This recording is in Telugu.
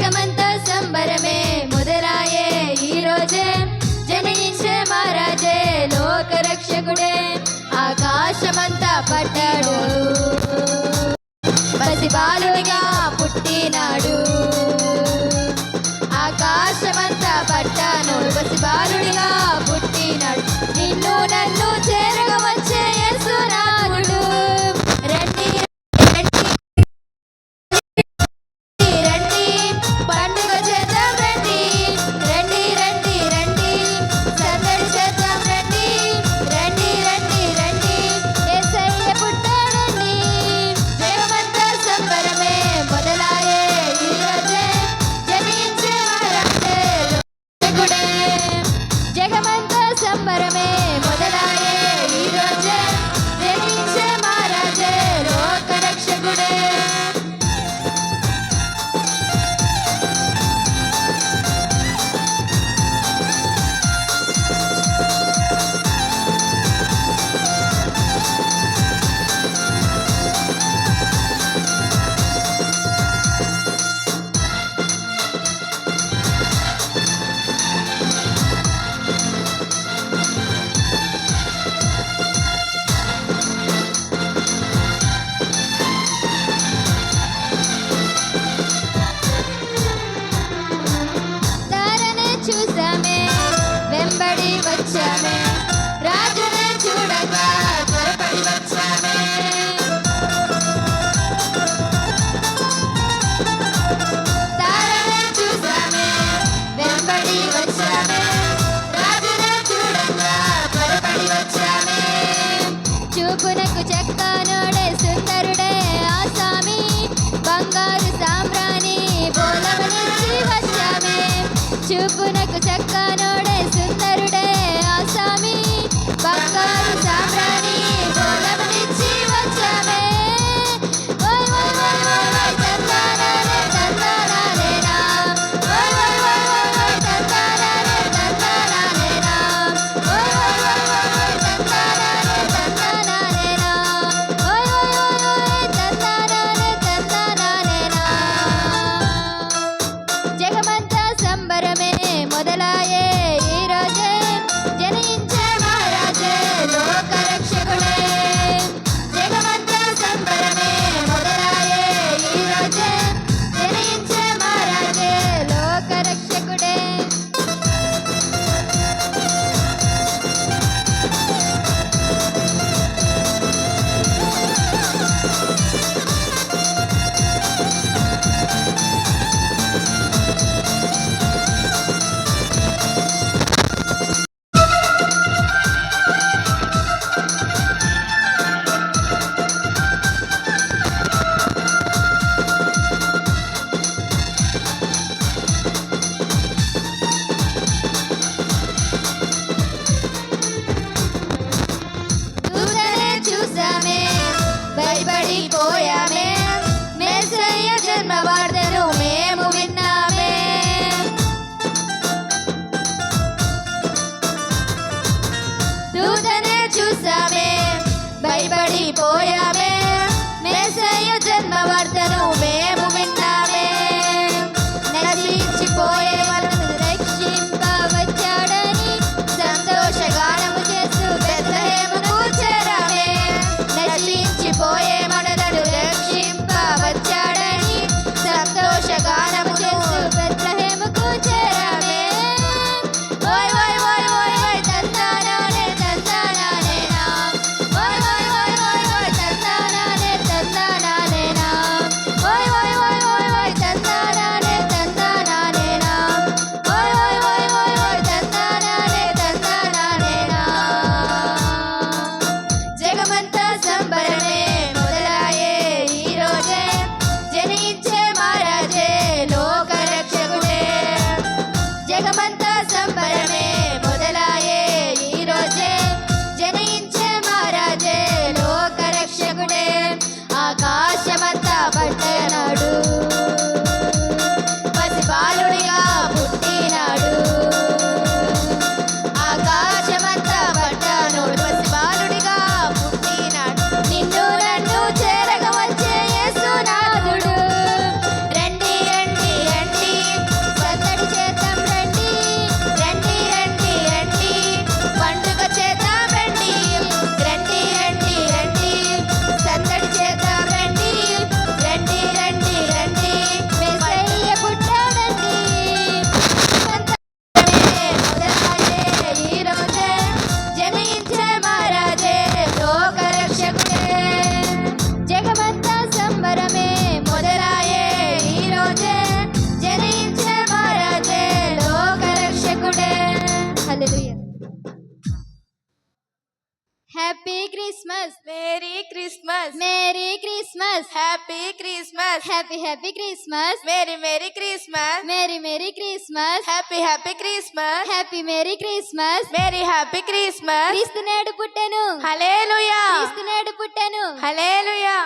జగమంతా సంబరమే మొదలాయే ఈ రోజే జనించే మహారాజే లోక రక్షకుడే ఆకాశమంతా పట్టాడు పసిబాలునిగా పుట్టినాడు ఆకాశమంతా పట్టాను పసిబాలునిగా పుట్టినాడు నిన్ను నన్ను చేరగా వచ్చే యేసునాథుడు రండి రండి పండుగ చేద్దాం రండి రండి రండి రండి సందడి చేద్దాం రండి రండి రండి రండి యేసయ్య పుట్టాడండి జగమంతా సంబరమే మొదలాయే ఈ రోజే జనించే మహారాజే లోకుడే జగమంతా సంబరమే మొదలాయే ఈ రోజే జనించే మహారాజే లోక రక్షకుడే తారనే చూసామే వెంబడి వచ్చామే రాజునే చూడగా త్వరపడి వచ్చామే తారనే చూసామే వెంబడి వచ్చామే రాజునే చూడగా త్వరపడి వచ్చామే చూపునకు చెక్కనోడే సుందరుడే ఆసామి బంగారు సామ్రాణి బోలవనిచ్చి వచ్చామే చూపునకు చక్కనోడే సుందరుడే ఆసామి బంగారు సామ్రాణి బోలవనిచ్చి వచ్చామే ఓయ్ ఓయ్ ఓయ్ ఓయ్ ఓయ్ తందనాలే తందనాలేనా ఓయ్ ఓయ్ ఓయ్ ఓయ్ ఓయ్ తందనాలే తందనాలేనా ఓయ్ ఓయ్ ఓయ్ ఓయ్ ఓయ్ తందనాలే తందనాలేనా ఓయ్ ఓయ్ ఓయ్ ఓయ్ తందనాలే తందనాలేనా జగమంతా సంబరమే Christmas merry Christmas merry Christmas happy Christmas happy happy Christmas merry merry Christmas merry merry Christmas happy happy Christmas happy merry Christmas merry happy Christmas క్రీస్తు నేడు పుట్టెను హల్లెలూయా క్రీస్తు నేడు పుట్టెను హల్లెలూయా